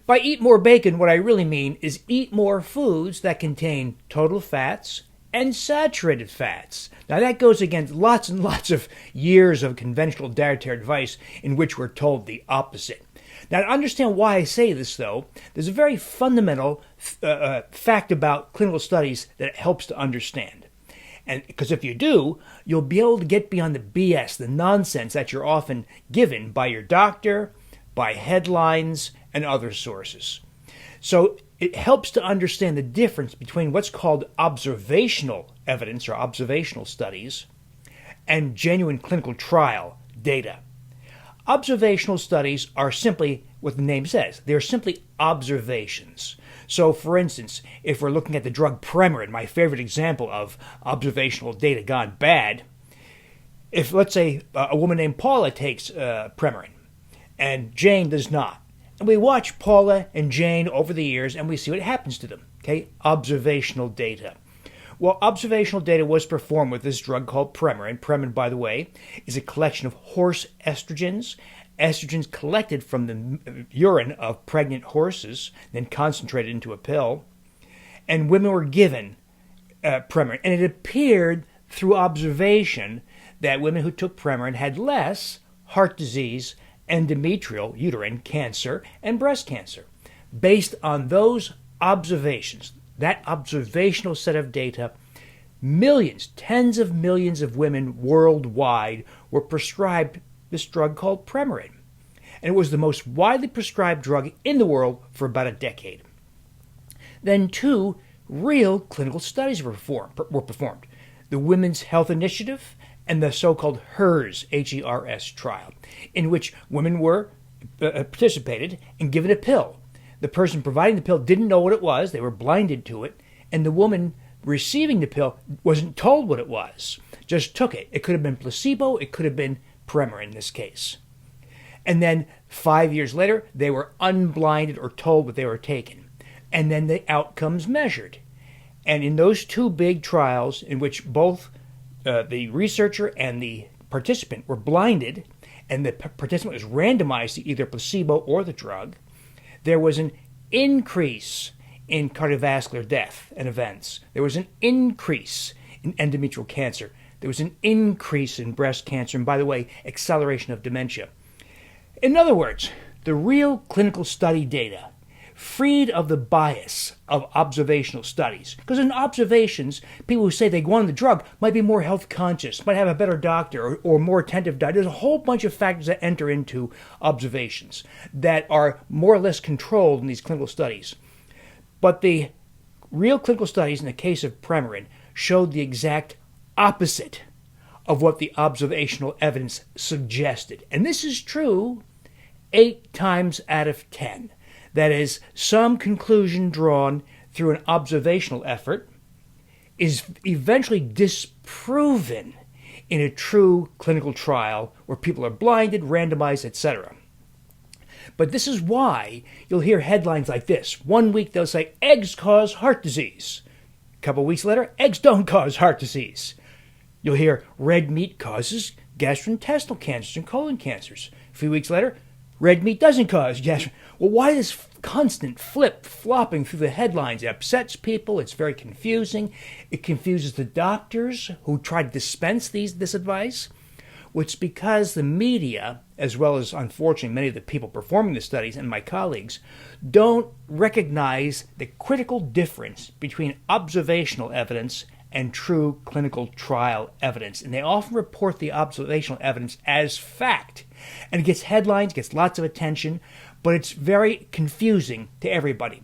By eat more bacon, what I really mean is eat more foods that contain total fats and saturated fats. Now that goes against lots and lots of years of conventional dietary advice in which we're told the opposite. Now, to understand why I say this, though, there's a very fundamental fact about clinical studies that it helps to understand. And because if you do, you'll be able to get beyond the BS, the nonsense that you're often given by your doctor, by headlines, and other sources. So it helps to understand the difference between what's called observational evidence or observational studies and genuine clinical trial data. Observational studies are simply what the name says. They're simply observations. So, for instance, if we're looking at the drug Premarin, my favorite example of observational data gone bad, if, let's say, a woman named Paula takes Premarin and Jane does not, and we watch Paula and Jane over the years and we see what happens to them, okay? Observational data. Well, observational data was performed with this drug called Premarin. Premarin, by the way, is a collection of horse estrogens collected from the urine of pregnant horses, then concentrated into a pill. And women were given Premarin. And it appeared through observation that women who took Premarin had less heart disease, endometrial, uterine cancer, and breast cancer. Based on those observations, that observational set of data, millions, tens of millions of women worldwide were prescribed this drug called Premarin. And it was the most widely prescribed drug in the world for about a decade. Then 2 real clinical studies were performed. The Women's Health Initiative and the so-called HERS, H-E-R-S trial, in which women were participated and given a pill. The person providing the pill didn't know what it was. They were blinded to it. And the woman receiving the pill wasn't told what it was, just took it. It could have been placebo. It could have been Premarin in this case. And then 5 years later, they were unblinded or told what they were taking. And then the outcomes measured. And in those 2 big trials in which both the researcher and the participant were blinded, and the participant was randomized to either placebo or the drug, there was an increase in cardiovascular death and events. There was an increase in endometrial cancer. There was an increase in breast cancer, and by the way, acceleration of dementia. In other words, the real clinical study data, freed of the bias of observational studies. Because in observations, people who say they go on the drug might be more health conscious, might have a better doctor or more attentive doctor. There's a whole bunch of factors that enter into observations that are more or less controlled in these clinical studies. But the real clinical studies in the case of Premarin showed the exact opposite of what the observational evidence suggested. And this is true 8 times out of 10. That is, some conclusion drawn through an observational effort is eventually disproven in a true clinical trial where people are blinded, randomized, etc. But this is why you'll hear headlines like this. 1 week they'll say, eggs cause heart disease. A couple weeks later, eggs don't cause heart disease. You'll hear red meat causes gastrointestinal cancers and colon cancers. A few weeks later, red meat doesn't cause gastrointestinal. Well, why this constant flip-flopping through the headlines? It upsets people. It's very confusing. It confuses the doctors who try to dispense this advice. Well, it's because the media, as well as, unfortunately, many of the people performing the studies and my colleagues, don't recognize the critical difference between observational evidence and true clinical trial evidence. And they often report the observational evidence as fact. And it gets headlines, gets lots of attention, but it's very confusing to everybody.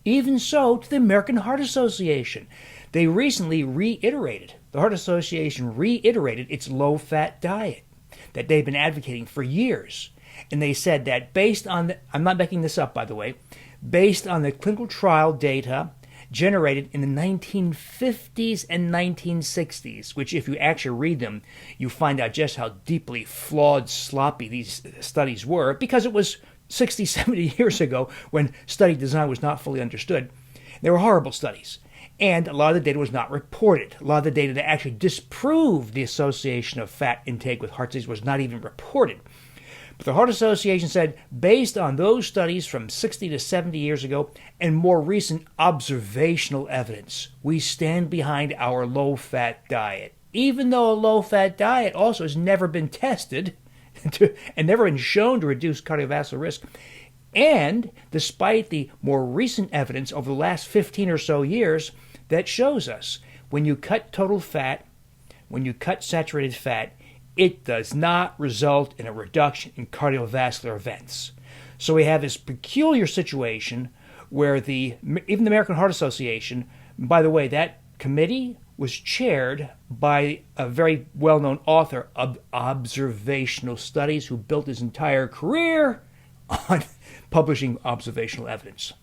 Even so, to the American Heart Association. They recently reiterated, the Heart Association reiterated its low-fat diet that they've been advocating for years. And they said that based on, I'm not making this up, by the way, based on the clinical trial data generated in the 1950s and 1960s, which if you actually read them, you find out just how deeply flawed, sloppy these studies were, because it was 60, 70 years ago when study design was not fully understood. They were horrible studies. And a lot of the data was not reported. A lot of the data that actually disproved the association of fat intake with heart disease was not even reported. But the Heart Association said, based on those studies from 60 to 70 years ago and more recent observational evidence, we stand behind our low-fat diet. Even though a low-fat diet also has never been tested and never been shown to reduce cardiovascular risk, and despite the more recent evidence over the last 15 or so years that shows us when you cut total fat, when you cut saturated fat, it does not result in a reduction in cardiovascular events. So we have this peculiar situation where even the American Heart Association, by the way, that committee was chaired by a very well-known author of observational studies who built his entire career on publishing observational evidence.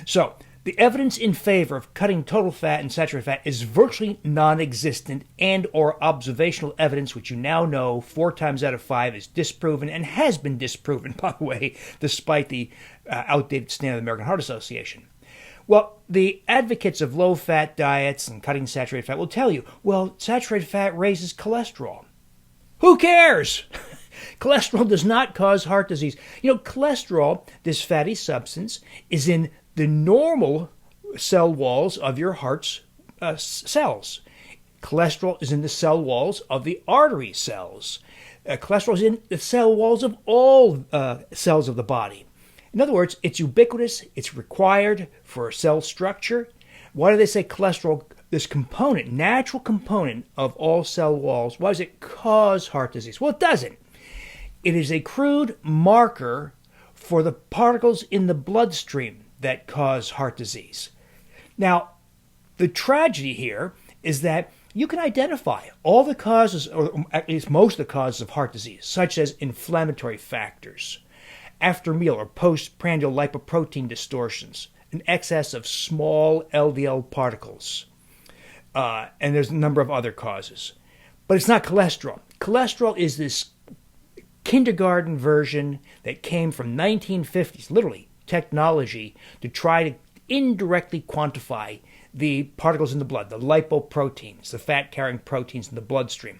So, the evidence in favor of cutting total fat and saturated fat is virtually non-existent, and or observational evidence, which you now know 4 times out of 5 is disproven and has been disproven, by the way, despite the outdated stand of the American Heart Association. Well, the advocates of low-fat diets and cutting saturated fat will tell you, well, saturated fat raises cholesterol. Who cares? Cholesterol does not cause heart disease. You know, cholesterol, this fatty substance, is in the normal cell walls of your heart's cells. Cholesterol is in the cell walls of the artery cells. Cholesterol is in the cell walls of all cells of the body. In other words, it's ubiquitous, it's required for cell structure. Why do they say cholesterol, this component, natural component of all cell walls, why does it cause heart disease? Well, it doesn't. It is a crude marker for the particles in the bloodstream that cause heart disease. Now, the tragedy here is that you can identify all the causes, or at least most of the causes of heart disease, such as inflammatory factors, after meal or postprandial lipoprotein distortions, an excess of small LDL particles, and there's a number of other causes. But it's not cholesterol. Cholesterol is this kindergarten version that came from 1950s, literally, technology to try to indirectly quantify the particles in the blood, the lipoproteins, the fat-carrying proteins in the bloodstream.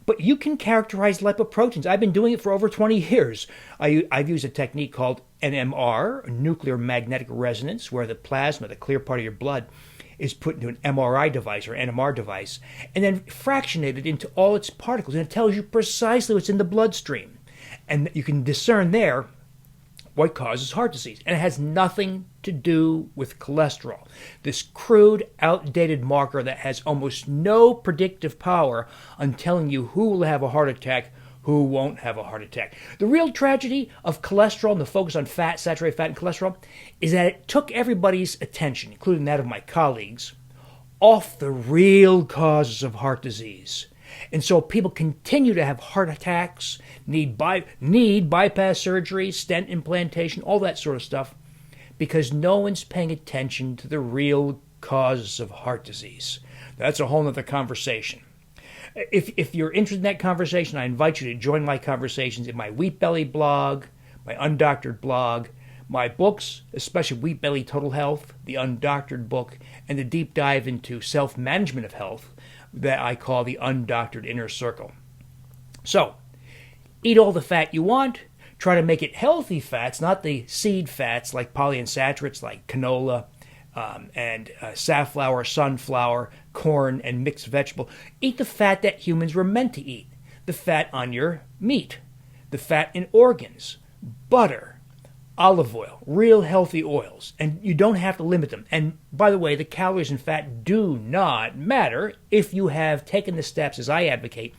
But you can characterize lipoproteins. I've been doing it for over 20 years. I've used a technique called NMR, nuclear magnetic resonance, where the plasma, the clear part of your blood, is put into an MRI device or NMR device, and then fractionated into all its particles, and it tells you precisely what's in the bloodstream. And you can discern there what causes heart disease. And it has nothing to do with cholesterol. This crude, outdated marker that has almost no predictive power on telling you who will have a heart attack, who won't have a heart attack. The real tragedy of cholesterol and the focus on fat, saturated fat, and cholesterol is that it took everybody's attention, including that of my colleagues, off the real causes of heart disease. And so people continue to have heart attacks, need bypass surgery, stent implantation, all that sort of stuff, because no one's paying attention to the real causes of heart disease. That's a whole other conversation. If you're interested in that conversation, I invite you to join my conversations in my Wheat Belly blog, my Undoctored blog, my books, especially Wheat Belly Total Health, the Undoctored book, and the deep dive into self-management of health that I call the Undoctored Inner Circle. So, eat all the fat you want. Try to make it healthy fats, not the seed fats like polyunsaturates like canola and safflower, sunflower, corn, and mixed vegetable. Eat the fat that humans were meant to eat. The fat on your meat, the fat in organs, butter, olive oil, real healthy oils, and you don't have to limit them. And by the way, the calories and fat do not matter if you have taken the steps, as I advocate,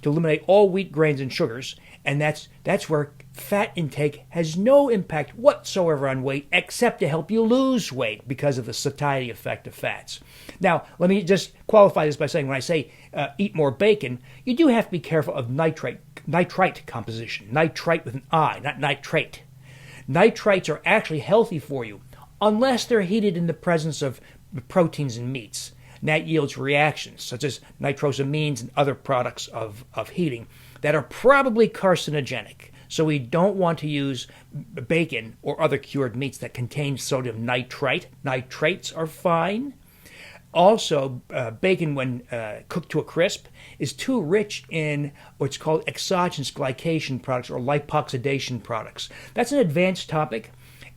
to eliminate all wheat grains and sugars, and that's where fat intake has no impact whatsoever on weight except to help you lose weight because of the satiety effect of fats. Now, let me just qualify this by saying when I say eat more bacon, you do have to be careful of nitrite composition. Nitrite with an I, not nitrate. Nitrites are actually healthy for you unless they're heated in the presence of proteins and meats. And that yields reactions such as nitrosamines and other products of heating that are probably carcinogenic. So we don't want to use bacon or other cured meats that contain sodium nitrite. Nitrates are fine. Also, bacon, when cooked to a crisp, is too rich in what's called exogenous glycation products or lipoxidation products. That's an advanced topic.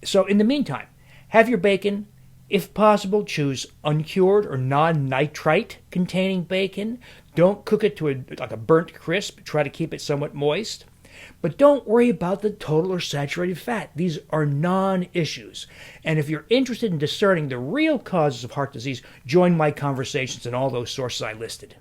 So, in the meantime, have your bacon. If possible, choose uncured or non-nitrite containing bacon. Don't cook it to like a burnt crisp. Try to keep it somewhat moist. But don't worry about the total or saturated fat. These are non-issues. And if you're interested in discerning the real causes of heart disease, join my conversations in all those sources I listed.